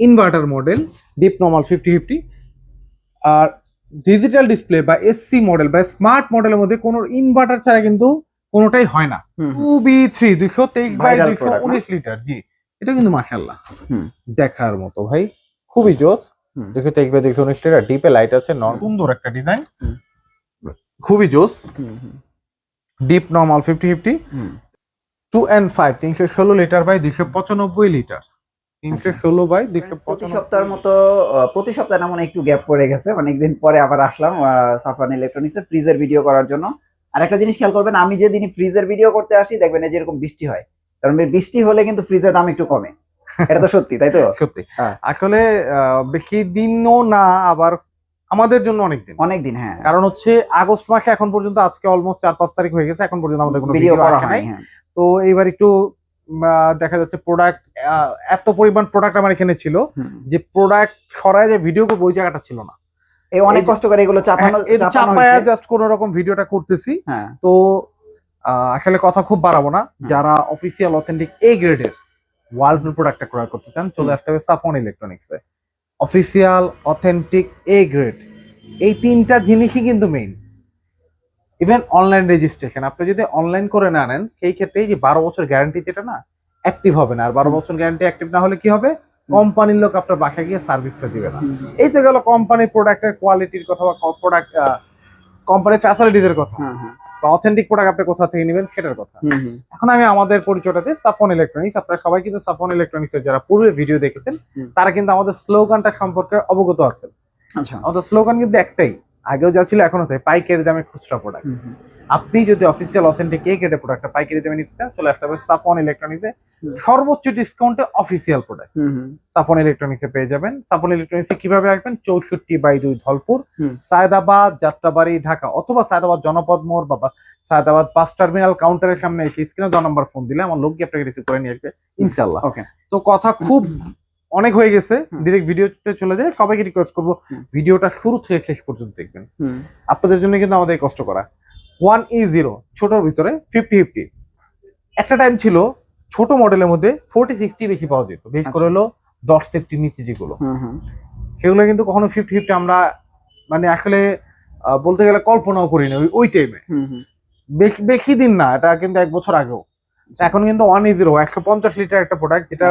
Inverter model, deep normal 50-50। আর digital display বা SC model বা smart মডেলের মধ্যে কোনো ইনভার্টার ছাড়া কিন্তু কোনোটাই হয় না। 2B3 223/219 লিটার, জি এটা কিন্তু মাশাআল্লাহ দেখার মতো ভাই, খুবই জোস। 223/219 লিটার, ডিপে লাইট আছে, সুন্দর একটা ডিজাইন, খুবই জোস। Deep normal 50-50, 2 and 5 316 litre by 295 litre, 316/295। প্রতি সপ্তাহের মতো প্রতি সপ্তাহে না মনে একটু গ্যাপ পড়ে গেছে, অনেকদিন পরে আবার আসলাম সাফান ইলেকট্রনিক্সে ফ্রিজের ভিডিও করার জন্য। আর একটা জিনিস খেয়াল করবেন, আমি যেদিন ফ্রিজের ভিডিও করতে আসি দেখবেন এই যেরকম বৃষ্টি হয়, কারণ বৃষ্টি হলে কিন্তু ফ্রিজের দাম একটু কমে। এটা তো সত্যি, তাই তো? সত্যি আসলে বেশি দিনও না, আবার আমাদের জন্য অনেকদিন। হ্যাঁ, কারণ হচ্ছে আগস্ট মাসে এখন পর্যন্ত, আজকে অলমোস্ট 4-5 তারিখ হয়ে গেছে, এখন পর্যন্ত আমাদের কোনো ভিডিও করা হয় নাই। তো এইবার একটু দেখা যাচ্ছে প্রোডাক্ট, এত পরিমাণ প্রোডাক্ট আমার এখানে ছিল যে প্রোডাক্ট সরায় যে ভিডিও করব ওই জায়গাটা ছিল না। এই অনেক কষ্ট করে এগুলো চাপায়া জাস্ট কোন রকম ভিডিওটা করতেছি। তো আসলে কথা খুব বাড়াবো না, যারা অফিসিয়াল অথেন্টিক এ গ্রেডের ওয়ার্লপুল প্রোডাক্টটা ক্রয় করতে চান চলে আসতে হবে সাফন ইলেকট্রনিক্সে। অফিসিয়াল অথেন্টিক এ গ্রেড, এই তিনটা জিনিসই কিন্তু মেইন। ইভেন অনলাইন রেজিস্ট্রেশন আপনি যদি অনলাইন করে না নেন, সেই ক্ষেত্রে যে 12 বছর গ্যারান্টি যেটা না অ্যাক্টিভ হবে না। আর 12 বছর গ্যারান্টি অ্যাক্টিভ না হলে কি হবে, কোম্পানির লোক আপনার বাসায় গিয়ে সার্ভিসটা দিবে না। এই তো গেল কোম্পানির প্রোডাক্টের কোয়ালিটির কথা বা প্রোডাক্ট কোম্পানির ফ্যাসিলিটিজের কথা, বা অথেন্টিক প্রোডাক্ট আপনি কোথা থেকে নেবেন সেটার কথা। এখন আমি আমাদের পরিচয়টাতে সাফন ইলেকট্রনিক্স, আপনারা সবাই কিন্তু সাফন ইলেকট্রনিক্সের যারা পূর্বের ভিডিও দেখেছেন তারা কিন্তু আমাদের স্লোগানটা সম্পর্কে অবগত আছেন। আচ্ছা, আমাদের স্লোগান কিন্তু একটাই, আগেও যা ছিল এখনো তাই, পাইকারি দামে খুচরা প্রোডাক্ট। আপনি যদি অফিসিয়াল অথেন্টিক এ গ্রেডের প্রোডাক্টটা পাইকারি দামে নিতে চান চলে আসতে হবে সাফন ইলেকট্রনিক্সে, সর্বোচ্চ ডিসকাউন্টে অফিসিয়াল প্রোডাক্ট সাফন ইলেকট্রনিক্সে পেয়ে যাবেন। সাফন ইলেকট্রনিক্সে কিভাবে আসবেন, 64/2 ধলপুর, সায়দাবাদ, যাত্রাবাড়ি, ঢাকা, অথবা সায়দাবাদ জনপদ মোড় বা সায়দাবাদ বাস টার্মিনাল কাউন্টারের সামনে এসে স্ক্রিনে 2 নম্বর ফোন দিলে আমার লোক আপনাকে রিসিভ করে নিয়ে আসবে ইনশাআল্লাহ। তো কথা খুব অনেক হয়ে গেছে, ডিরেক্ট ভিডিওতে চলে যায়। সবাইকে রিকোয়েস্ট করবো ভিডিওটা শুরু থেকে শেষ পর্যন্ত দেখবেন, আপনাদের জন্য কিন্তু আমাদের কষ্ট করা। 1E0 ছোটর ভিতরে 50-50, একটা টাইম ছিল ছোট মডেলের মধ্যে 40-60 বেশি পাওয়া যেত, বেশ করে হলো 10 সেফটির নিচে যেগুলো, সেগুলো কিন্তু কখনো 50-50 আমরা মানে আসলে বলতে গেলে কল্পনাও করিনি ওই টাইমে। বেশি দিন না, এটা কিন্তু 1 বছর আগেও। এখন কিন্তু 1E0 150 লিটার একটা প্রোডাক্ট, যেটা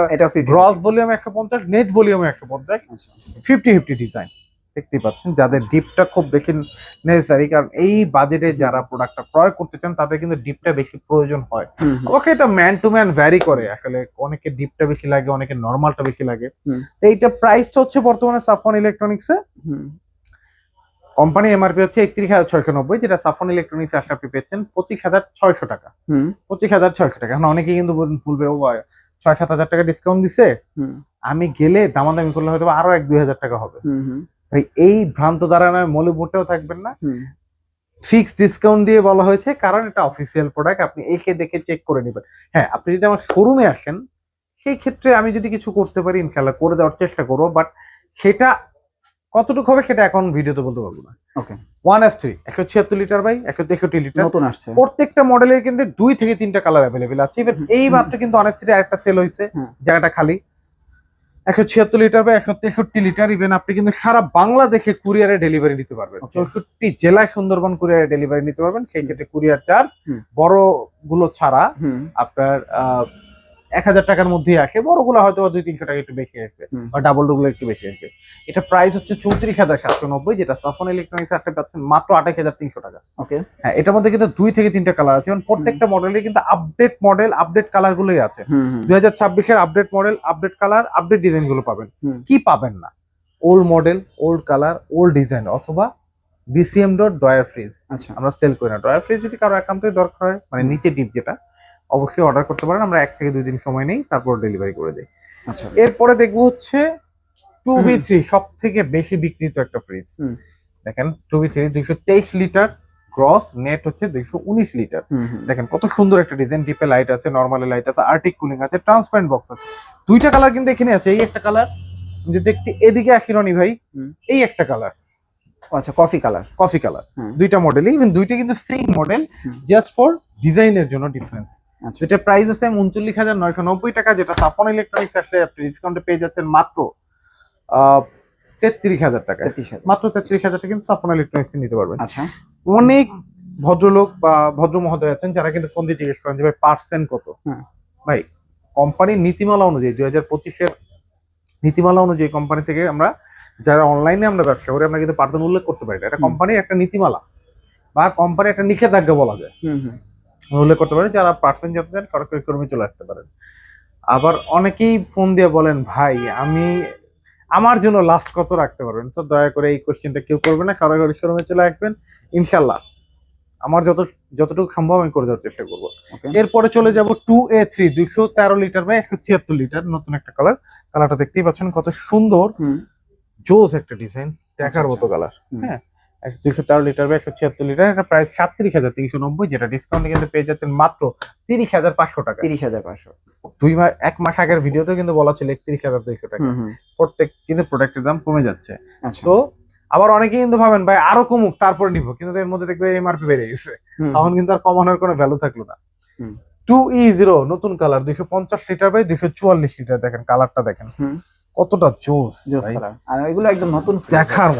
gross volume 150, net volume 150, 50-50 design দেখতেই পাচ্ছেন। যাদের ডিপটা খুব বেশি নেসেসারি, কারণ এই বাজেটে যারা প্রোডাক্টটা ক্রয় করতে চান তাদের কিন্তু ডিপটা বেশি প্রয়োজন হয়। অবশ্যই এটা ম্যান টু ম্যান ভ্যারি করে, আসলে অনেকে ডিপটা বেশি লাগে, অনেকে নর্মালটা বেশি লাগে। তো এইটা প্রাইসটা হচ্ছে বর্তমানে সাফন ইলেকট্রনিক্সে কোম্পানি এমআরপি হচ্ছে 31,690, যেটা সাফন ইলেকট্রনিক্স আসলে আপনি পেয়েছেন 25,600 টাকা। 25,600 টাকা। এখন অনেকে কিন্তু বলবে ও 6-7 হাজার টাকা ডিসকাউন্ট দিছে, আমি গেলে দামাদামি করলে হয়তো আরো 1-2 হাজার টাকা হবে। ভাই এই ভ্রান্ত ধারণায় মলে মোটেও থাকবেন না, ফিক্সড ডিসকাউন্ট দিয়ে বলা হয়েছে, কারণ এটা অফিসিয়াল প্রোডাক্ট, আপনি এসে দেখে চেক করে নেবেন। হ্যাঁ, আপনি যদি আমার শোরুমে আসেন সেই ক্ষেত্রে আমি যদি কিছু করতে পারি ইনশাআল্লাহ করে দেওয়ার চেষ্টা করবো, বাট সেটা কতটুকু হবে সেটা এখন ভিডিওতে বলতে পারবো না। ওকে, 1F3 176 লিটার বাই 163 লিটার নতুন আসছে। প্রত্যেকটা মডেলের কিন্তু 2 থেকে 3টা কালার अवेलेबल আছে। ইভেন এই মাত্র কিন্তু 1F3 আরেকটা সেল হয়েছে, জায়গাটা খালি। 176 লিটার বাই 163 লিটার। ইভেন আপনি কিন্তু সারা বাংলাদেশে কুরিয়ারে ডেলিভারি নিতে পারবেন, 64 জেলায় সুন্দরবন কুরিয়ারে ডেলিভারি নিতে পারবেন। সেই ক্ষেত্রে কুরিয়ার চার্জ বড় গুলো ছাড়া আপনার 1000 টাকার মধ্যেই আসে, বড়গুলো হয়তো 200-300 টাকা একটু বেশি আসবে, বা ডাবল ডুগুলো একটু বেশি আসবে। এটা প্রাইস হচ্ছে 34,790, যেটা সাফন ইলেকট্রনিক্স আসলে পাচ্ছেন মাত্র 28,300 টাকা। ওকে, হ্যাঁ, এটার মধ্যে কিন্তু 2 থেকে 3টা কালার আছে, এবং প্রত্যেকটা মডেলের কিন্তু আপডেট মডেল, আপডেট কালার গুলোই আছে। 2026 এর update model, update colour, update design গুলো পাবেন। কি পাবেন না, old model, old colour, old design, অথবা BCM ড্রয়ার ফ্রিজ। আচ্ছা, আমরা সেল করি না ড্রয়ার ফ্রিজ। যদি কারো একান্তই দরকার হয়, মানে নিচে ডিপ যেটা, অবশ্যই অর্ডার করতে পারেন, আমরা 1 থেকে 2 দিন সময় নেই, তারপর ডেলিভারি করে দিই। আচ্ছা, এরপরে দেখবো হচ্ছে 2B3, সব থেকে বেশি বিক্রিত একটা ফ্রিজ। দেখেন 2B3 223 লিটার, গ্রস, নেট হচ্ছে 219 লিটার। দেখেন কত সুন্দর একটা ডিজাইন, ডিপে লাইট আছে, নরমালে লাইট আছে, আর্টিক কুলিং আছে, ট্রান্সপারেন্ট বক্স আছে। 2টা কালার কিন্তু এখানে আছে। এই একটা কালার, যদি একটু এদিকে আসি রনি ভাই, এই একটা কালার, আচ্ছা কফি কালার, কফি কালার। 2টা মডেল, ইভেন 2টা কিন্তু সেম মডেল, জাস্ট ফর ডিজাইনের জন্য ডিফারেন্স। আচ্ছা। যেটা প্রাইস আছে 39,990 টাকা, যেটা সাফন ইলেকট্রনিক্স আসলে আপনি ডিসকাউন্টে পেয়ে যাচ্ছেন মাত্র 33,000 টাকা। 33,000 মাত্র 33,000 টাকা কিন্তু সাফন ইলেকট্রনিক্স নিতে পারবেন। আচ্ছা। অনেক ভদ্রলোক বা ভদ্র মহোদয় আছেন যারা কিন্তু ফোন দিয়ে জিজ্ঞেস করেন যে ভাই পার্সেন্ট কত। ভাই কোম্পানির নীতিমালা অনুযায়ী 2025-এর নীতিমালা অনুযায়ী কোম্পানি থেকে আমরা যারা অনলাইনে আমরা ব্যবসা করি আমরা কিন্তু পার্সেন্ট উল্লেখ করতে পারি না। এটা কোম্পানির একটা নীতিমালা বা কোম্পানির একটা নিষেধাজ্ঞা বলা যায়, উল্লেখ করতে পারি। যারা পার্সেন্ট যেতে চান সরাসরি শোরুমে চলে আসতে পারেন। আবার অনেকেই ফোন দিয়ে বলেন ভাই আমি আমার জন্য লাস্ট কত রাখতে পারবেন, সো দয়া করে এই কোশ্চেনটা কেউ করবে না, সরাসরি শোরুমে চলে আসবেন, ইনশাল্লাহ আমার যতটুকু সম্ভব আমি করে দেওয়ার চেষ্টা করবো। এরপরে চলে যাব 2A3 213 লিটার বা 176 লিটার, নতুন একটা কালারটা দেখতেই পাচ্ছেন কত সুন্দর, জোস একটা ডিজাইন, দেখার মতো কালার। হ্যাঁ 213 লিটার বা 176 লিটার, এটা প্রাইস 37,390, যেটা ডিসকাউন্টে কিন্তু পেয়ে যাচ্ছেন মাত্র 30,500 টাকা। 30,500। 1 মাস আগের ভিডিওতে কিন্তু বলা ছিল 31,200 টাকা। প্রত্যেক কিন্তু প্রোডাক্টের দাম কমে যাচ্ছে। তো আবার অনেকেই কিন্তু ভাবেন ভাই আরো কমুক তারপর নিব, কিন্তু এর মধ্যে দেখবে এমআরপি বেড়ে গেছে, তখন কিন্তু আর কমানোর কোনো ভ্যালু থাকলো না। 2E0 নতুন কালার 250 লিটার বাই 244 লিটার, দেখেন কালারটা দেখেন কতটা জোস কালার, আর এগুলো একদম নতুন দেখার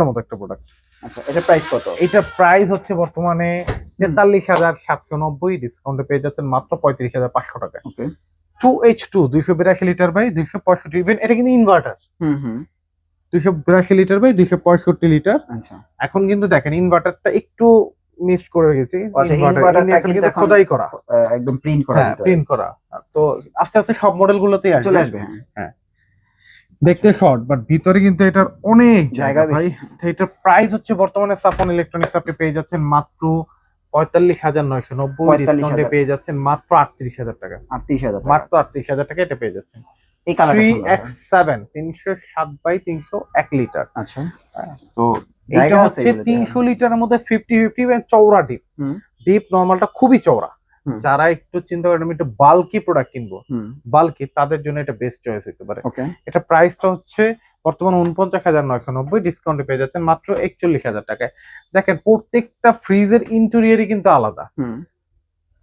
মতো একটা প্রোডাক্ট। আচ্ছা, এটা প্রাইস কত? এটা প্রাইস হচ্ছে বর্তমানে 43,790, ডিসকাউন্টে পেয়ে যাচ্ছেন মাত্র 35,500 টাকা। 2H2 282 লিটার বাই 265, ইভেন এটা কিন্তু ইনভার্টার। 282 litre by 265 litre. আচ্ছা, এখন কিন্তু দেখেন ইনভার্টারটা একটু মিস করে গেছি, ইনভার্টারটা কিন্তু খোদাই করা, একদম প্রিন্ট করা, প্রিন্ট করা। তো আস্তে আস্তে সব মডেল গুলোতেই চলে আসবে। হ্যাঁ দেখতে শর্ট, বাট ভিতরে কিন্তু এটার অনেক জায়গা ভাই। এটার প্রাইস হচ্ছে বর্তমানে সাফন ইলেকট্রনিক্স আপনি পেয়ে যাচ্ছেন মাত্র 45,990, ডিসকাউন্টে পেয়ে যাচ্ছেন মাত্র 38,000 টাকা। 38,000 মাত্র 38,000 টাকা এটা পেয়ে যাচ্ছেন। এই কালারটা 3X7 307 বাই 301 লিটার। আচ্ছা, তো এটা হচ্ছে 300 লিটারের মধ্যে 50-50 এবং চওড়া ডিপ নরমালটা খুবই চওড়া। যারা একটু চিন্তা করেন আমি একটু বাল্কি প্রোডাক্ট কিনবো, বাল্কি, তাদের জন্য এটা বেস্ট চয়েস হতে পারে। এটা প্রাইসটা হচ্ছে বর্তমানে 49,990, ডিসকাউন্টে পেয়ে যাচ্ছেন মাত্র 41,000 টাকায়। দেখেন প্রত্যেকটা ফ্রিজের ইন্টেরিয়রই কিন্তু আলাদা।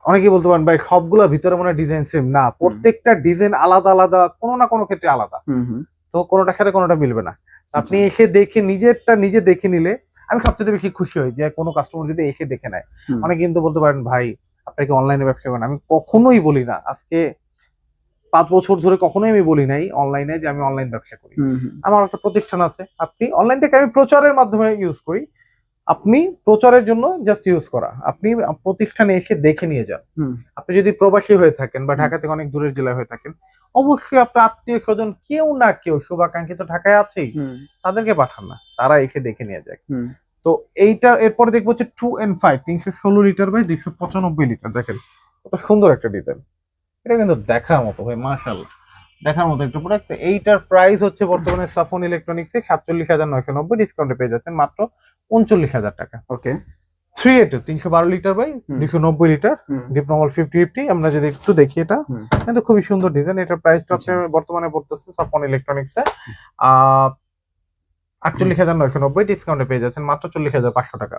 অনেকেই বলতে পারেন ভাই সবগুলা ভিতরে মনে ডিজাইন সেম, না, প্রত্যেকটা ডিজাইন আলাদা আলাদা, কোনো না কোনো ক্ষেত্রে আলাদা। তো কোনোটার সাথে কোনোটা মিলবে না। আপনি এসে দেখে নিজেরটা নিজে দেখে নিলে আমি সবচেয়ে বেশি খুশি হই, যে কোনো কাস্টমার যদি এসে দেখে নেয়। অনেকে কিন্তু বলতে পারেন ভাই আপনাকে অনলাইনে ব্যবসা করেন, আমি কখনোই বলি না, আজকে 5 বছর ধরে কখনোই আমি বলি নাই অনলাইনে যে আমি অনলাইন ব্যবসা করি। আমার একটা প্রতিষ্ঠান আছে, আপনি অনলাইনটাকে আমি প্রচারের মাধ্যমে ইউজ করি, আপনি প্রচারের জন্য জাস্ট ইউজ করা, আপনি প্রতিষ্ঠানে এসে দেখে নিয়ে যান। আপনি যদি প্রবাসী হয়ে থাকেন বা ঢাকা থেকে অনেক দূরের জেলায় হয়ে থাকেন, অবশ্যই আপনার আত্মীয় স্বজন কেউ না কেউ শুভাকাঙ্ক্ষী তো ঢাকায় আছেই, তাদেরকে পাঠান না, তারা এসে দেখে নিয়ে যায়। তো এইটা এরপরে দেখবো হচ্ছে 2N5 316 লিটার বাই 295 লিটার, দেখেন কত সুন্দর একটা ডিজাইন, এটা কিন্তু দেখার মতো ভাই, মাশাআল্লাহ দেখার মতো একটা প্রোডাক্ট। এইটার প্রাইস হচ্ছে বর্তমানে সাফন ইলেকট্রনিক্সে 47,990, ডিসকাউন্টে পেয়ে যাচ্ছেন মাত্র 39,000 টাকা। 3A2 312 litre by 290 litre, deep normal 50-50। আমরা যদি একটু দেখি, এটা কিন্তু খুবই সুন্দর ডিজাইন। এটার প্রাইসটা বর্তমানে পড়তেছে সাফন ইলেকট্রনিক্সে 48,990, ডিসকাউন্টে পেয়ে যাচ্ছেন মাত্র 40,500 টাকা।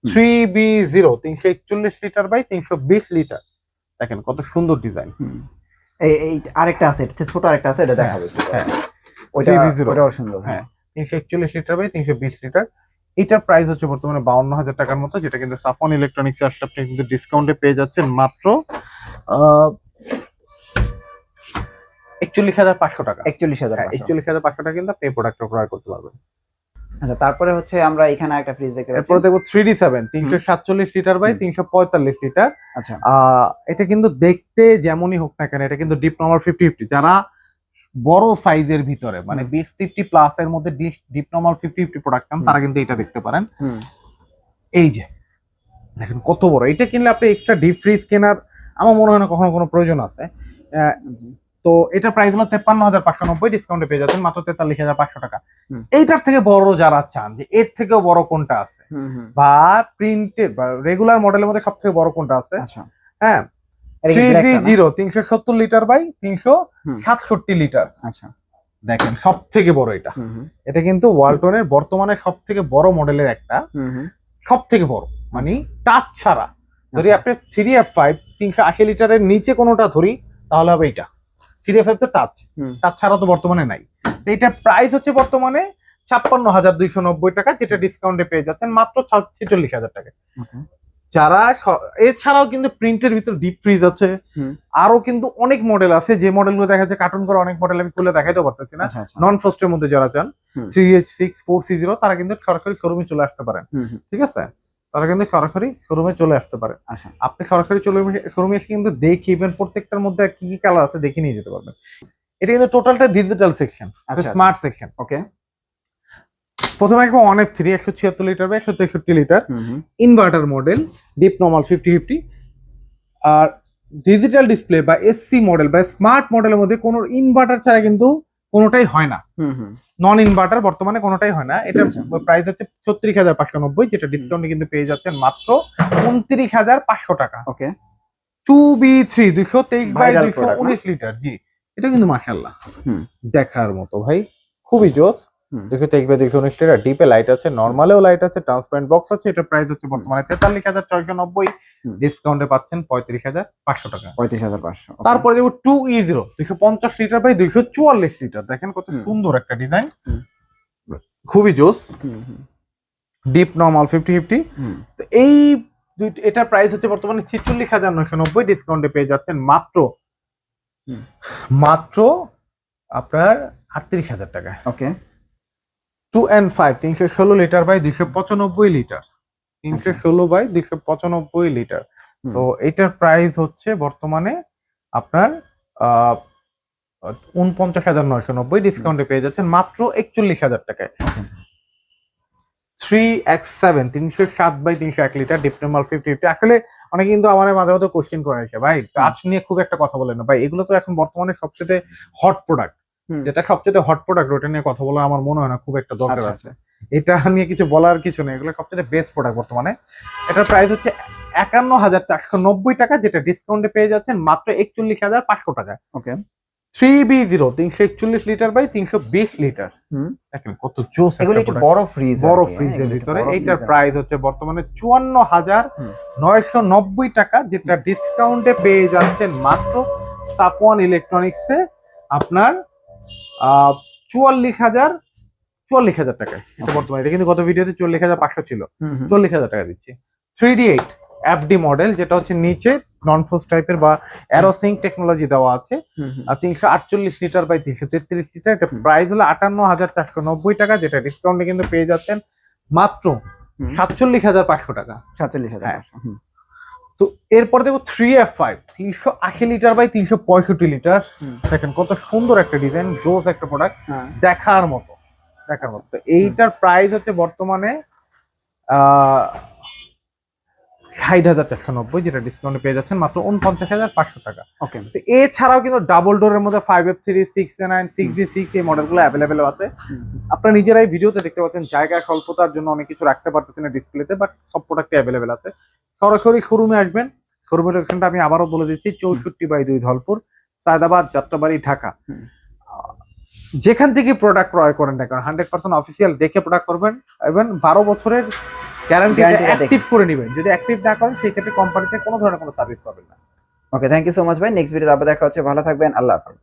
3B0 341 লিটার বাই 320 লিটার, দেখেন কত সুন্দর ডিজাইন। এই আরেকটা আছে, এটা ছোট আরেকটা আছে, এটা দেখাবো। হ্যাঁ ওইটাও সুন্দর। হ্যাঁ 341 লিটার বাই 320 লিটার, এটার প্রাইস হচ্ছে বর্তমানে 52,000 টাকার মতো, যেটা কিন্তু সাফন ইলেকট্রনিক্স আসলে আপনি কিন্তু ডিসকাউন্টে পেয়ে যাচ্ছেন মাত্র 41,500 টাকা। 41,500 টাকা কিন্তু আপনি এই প্রোডাক্টটা ক্রয় করতে পারবেন। আচ্ছা, তারপরে হচ্ছে আমরা এখানে একটা ফ্রিজ দেখতে পাচ্ছি, এরপরে দেখব 3D7 347 লিটার বাই 345 লিটার। আচ্ছা, এটা কিন্তু দেখতে যেমনই হোক না কেন, এটা কিন্তু ডিপ নরমাল 50-50, যারা বড় সাইজের ভিতরে মানে 20-50 প্লাস এর মধ্যে ডিপ নরমাল 50-50 প্রোডাক্ট চান, তারা কিন্তু এটা দেখতে পারেন। এই যে দেখেন কত বড়, এটা কিনলে আপনি এক্সট্রা ডিপ ফ্রিজ কেনার আমার মনে হয় না কখনো কোনো প্রয়োজন আছে। তো এটা প্রাইস হলো 53,590, ডিসকাউন্টে পেয়ে যাচ্ছেন মাত্র 43,500 টাকা। এইটার থেকে বড় যারা চান যে এর থেকেও বড় কোনটা আছে, বা প্রিন্টেড বা রেগুলার মডেলের মধ্যে সব থেকে বড় কোনটা আছে, হ্যাঁ 3D0 370 লিটার বাই 367 লিটার। আচ্ছা, দেখেন সব থেকে বড় এটা, এটা কিন্তু ওয়ালটনের বর্তমানে সব থেকে বড় মডেলের একটা, সব থেকে বড় মানে টাচ ছাড়া যদি আপনি 3F5 380 লিটারের নিচে কোনোটা ধরি তাহলে হবে এটা। 3F5 তো টাচ ছাড়া তো বর্তমানে নাই। তো এটার প্রাইস হচ্ছে বর্তমানে 56,290 টাকা, যেটা ডিসকাউন্টে পেয়ে যাচ্ছেন মাত্র 46,000 টাকা। যারা এছাড়াও কিন্তু প্রিন্টের ভিতর ডিপ ফ্রিজ আছে, আরো কিন্তু অনেক মডেল আছে, যে মডেলগুলো দেখা যাচ্ছে কার্টুন করা অনেক মডেল আমি খুলে দেখাইতে পারতেছি না। নন ফ্রস্টের মধ্যে যারা চান 3H6 4C0 তারা কিন্তু সরাসরি শোরুমে চলে আসতে পারেন, ঠিক আছে? তারা কিন্তু সরাসরি শোরুমে চলে আসতে পারেন। আপনি সরাসরি শোরুমে এসে কিন্তু দেখিবেন প্রত্যেকটার মধ্যে কি কি কালার আছে দেখে নিয়ে যেতে পারবেন। এটা কিন্তু টোটালটা ডিজিটাল সেকশন, স্মার্ট সেকশন। ওকে, প্রথমে একটা 1F3 176 লিটার বা 163 litre inverter model, deep normal 50-50, আর ডিজিটাল ডিসপ্লে বা এসসি মডেল বা স্মার্ট মডেলের মধ্যে কোনো ইনভার্টার ছাড়া কিন্তু কোনোটাই হয় না। নন ইনভার্টার বর্তমানে কোনোটাই হয় না। এটার প্রাইস হচ্ছে 36,590, যেটা ডিসকাউন্টে কিন্তু পেয়ে যাচ্ছেন মাত্র 29,500 টাকা। ওকে, 2B3 223/219 লিটার। জি, এটা কিন্তু মাশাআল্লাহ দেখার মতো ভাই, খুবই জোস। 223/219 লিটার, ডিপে লাইট আছে, নরমালেও লাইট আছে, ট্রান্সপারেন্ট বক্স আছে। এটার প্রাইস হচ্ছে বর্তমানে 43,690, ডিসকাউন্টে পাচ্ছেন 35,500 টাকা। 35,500। তারপরে দেখো 2E0 250 লিটার বাই 244 লিটার, দেখেন কত সুন্দর একটা ডিজাইন, খুবই জোস। Deep normal 50-50। তো এই এটার প্রাইস হচ্ছে বর্তমানে 46,990, ডিসকাউন্টে পেয়ে যাচ্ছেন মাত্র আপনার 38,000 টাকা। Okay, 2N5 316 litre by 295 litre, 316/295 litre. তো এটার প্রাইস হচ্ছে বর্তমানে আপনার 49,990, ডিসকাউন্টে পেয়ে যাচ্ছেন মাত্র 41,000 টাকায়। 3X7 307/301 litre, deep normal 50-50। আসলে অনেকে কিন্তু আমার মাঝে মাঝে কোশ্চেন করে আসে, ভাই টাচ নিয়ে খুব একটা কথা বলেন না। ভাই এগুলো তো এখন বর্তমানে সবচেয়ে হট প্রোডাক্ট, যেটা সবচেয়ে হট প্রোডাক্ট ওটা নিয়ে কথা বলা আমার মনে হয় না খুব একটা দরকার আছে। এটা নিয়ে কিছু বলার কিছু নেই, এগুলো সবচেয়ে বেস্ট প্রোডাক্ট বর্তমানে। এটার প্রাইস হচ্ছে 51,490 টাকা, যেটা ডিসকাউন্টে পেয়ে যাচ্ছেন মাত্র 41,500 টাকা। ওকে, 3B0 341 লিটার বাই 320 লিটার, দেখেন কত জোস একটা প্রোডাক্ট, বড় ফ্রিজ, বড় ফ্রিজের ভিতরে। এইটার প্রাইস হচ্ছে বর্তমানে 54,990 টাকা, যেটা ডিসকাউন্টে পেয়ে যাচ্ছেন মাত্র সাফওয়ান ইলেকট্রনিক্সে আপনার 44,000 টাকায়। এটা বর্তমানে, এটা কিন্তু গত ভিডিওতে 40,500 ছিল, 40,000 টাকা দিচ্ছি। 3D8 FD মডেল, যেটা হচ্ছে নিচে নন ফোর্স টাইপের বা অ্যারোসিঙ্ক টেকনোলজি দেওয়া আছে, আর 348 লিটার বাই 333 লিটার। এটা প্রাইস হলো 58,490 টাকা, যেটা ডিসকাউন্টে কিন্তু পেয়ে যাচ্ছেন মাত্র 47,500 টাকা। 47,500। তো এরপর দেখো 3F5 380 লিটার বাই 365 লিটার, দেখেন কত সুন্দর একটা ডিজাইন, জোস একটা প্রোডাক্ট, দেখার মতো। তো এইটার প্রাইস হচ্ছে বর্তমানে 60,490, যেটা ডিসকাউন্টে পেয়ে যাচ্ছেন মাত্র 49,500 টাকা। ওকে, তো এছাড়াও কিন্তু ডাবল ডোরের মধ্যে 5F3 6A9 6G6 এই মডেলগুলো অ্যাভেলেবেল আছে। আপনারা নিজেরাই ভিডিওতে দেখতে পাচ্ছেন, জায়গায় স্বল্পতার জন্য অনেক কিছু রাখতে পারতেছেন না ডিসপ্লেতে, বাট সব প্রোডাক্টই অ্যাভেলেবেল আছে। সরাসরি শোরুমে আসবেন। শোরুমের লোকেশনটা আমি আবারও বলে দিচ্ছি, 64/2 ধলপুর, সায়দাবাদ, যাত্রাবাড়ি, ঢাকা। যেখান থেকে প্রোডাক্ট ক্রয় করেন না কারণ 100% অফিসিয়াল দেখে প্রোডাক্ট করবেন, এবং 12 বছরের গ্যারান্টি অ্যাক্টিভ করে নেবেন। যদি অ্যাক্টিভ না করেন সেই ক্ষেত্রে কোম্পানিতে কোনো ধরনের কোনো সার্ভিস পাবেন না। ওকে, থ্যাংক ইউ সো মাচ ভাই। নেক্সট ভিডিওতে আবার দেখা হচ্ছে, ভালো থাকবেন, আল্লাহ হাফেজ।